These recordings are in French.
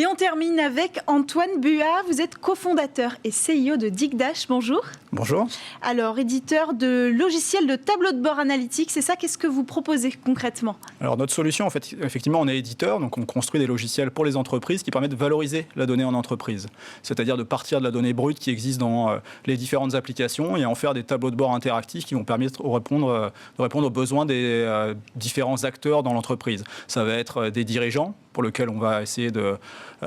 Et on termine avec Antoine Buat. Vous êtes cofondateur et CEO de Digdash. Bonjour. Bonjour. Alors, éditeur de logiciels de tableau de bord analytique, c'est ça? Qu'est-ce que vous proposez concrètement? Alors, notre solution, en fait, effectivement, on est éditeur, donc on construit des logiciels pour les entreprises qui permettent de valoriser la donnée en entreprise. C'est-à-dire de partir de la donnée brute qui existe dans les différentes applications et en faire des tableaux de bord interactifs qui vont permettre de répondre aux besoins des différents acteurs dans l'entreprise. Ça va être des dirigeants pour lesquels on va essayer de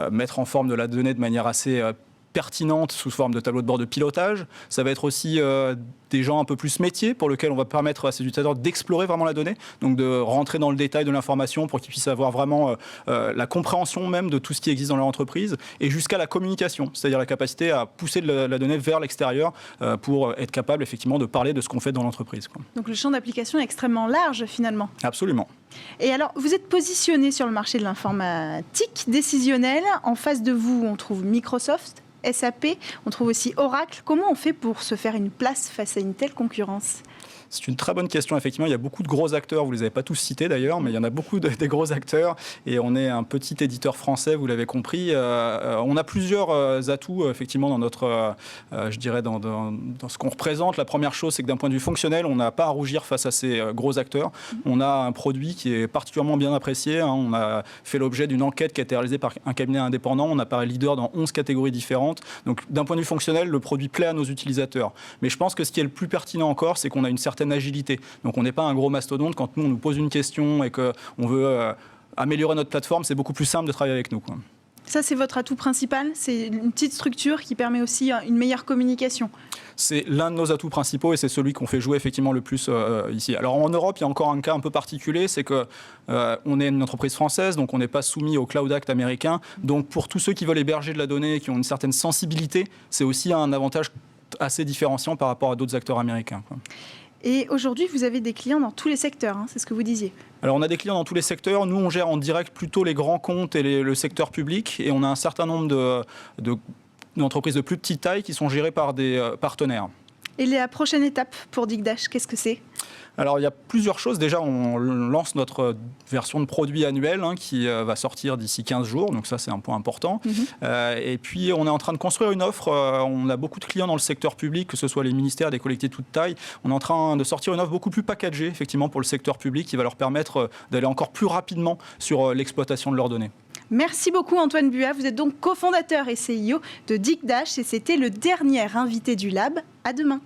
mettre en forme de la donnée de manière assez pertinente sous forme de tableau de bord de pilotage. Ça va être aussi des gens un peu plus métiers pour lesquels on va permettre à ces utilisateurs d'explorer vraiment la donnée, donc de rentrer dans le détail de l'information pour qu'ils puissent avoir vraiment la compréhension même de tout ce qui existe dans leur entreprise et jusqu'à la communication, c'est-à-dire la capacité à pousser la donnée vers l'extérieur pour être capable effectivement de parler de ce qu'on fait dans l'entreprise. Donc le champ d'application est extrêmement large finalement. Absolument. Et alors, vous êtes positionné sur le marché de l'informatique décisionnelle. En face de vous, on trouve Microsoft, SAP, on trouve aussi Oracle. Comment on fait pour se faire une place face à une telle concurrence ? C'est une très bonne question. Effectivement, il y a beaucoup de gros acteurs. Vous ne les avez pas tous cités d'ailleurs, mais il y en a beaucoup des gros acteurs. Et on est un petit éditeur français, vous l'avez compris. On a plusieurs atouts, effectivement, dans notre, je dirais, dans ce qu'on représente. La première chose, c'est que d'un point de vue fonctionnel, on n'a pas à rougir face à ces gros acteurs. On a un produit qui est particulièrement bien apprécié. On a fait l'objet d'une enquête qui a été réalisée par un cabinet indépendant. On apparaît leader dans 11 catégories différentes. Donc, d'un point de vue fonctionnel, le produit plaît à nos utilisateurs. Mais je pense que ce qui est le plus pertinent encore, c'est qu'on a une certaine agilité. Donc on n'est pas un gros mastodonte. Quand nous, on nous pose une question et qu'on veut améliorer notre plateforme, c'est beaucoup plus simple de travailler avec nous, quoi. Ça, c'est votre atout principal? C'est une petite structure qui permet aussi une meilleure communication? C'est l'un de nos atouts principaux et c'est celui qu'on fait jouer effectivement le plus ici. Alors en Europe, il y a encore un cas un peu particulier, c'est qu'on est une entreprise française, donc on n'est pas soumis au Cloud Act américain. Donc pour tous ceux qui veulent héberger de la donnée, qui ont une certaine sensibilité, c'est aussi un avantage assez différenciant par rapport à d'autres acteurs américains, quoi. Et aujourd'hui, vous avez des clients dans tous les secteurs, hein, c'est ce que vous disiez. Alors, on a des clients dans tous les secteurs. Nous, on gère en direct plutôt les grands comptes et le secteur public. Et on a un certain nombre d'entreprises de plus petite taille qui sont gérées par des partenaires. Et la prochaine étape pour Digdash, qu'est-ce que c'est ? Alors, il y a plusieurs choses. Déjà, on lance notre version de produit annuel qui va sortir d'ici 15 jours. Donc ça, c'est un point important. Et puis, on est en train de construire une offre. On a beaucoup de clients dans le secteur public, que ce soit les ministères, des collectivités de toute taille. On est en train de sortir une offre beaucoup plus packagée, effectivement, pour le secteur public, qui va leur permettre d'aller encore plus rapidement sur l'exploitation de leurs données. Merci beaucoup Antoine Buat. Vous êtes donc cofondateur et CEO de Digdash et c'était le dernier invité du Lab. À demain.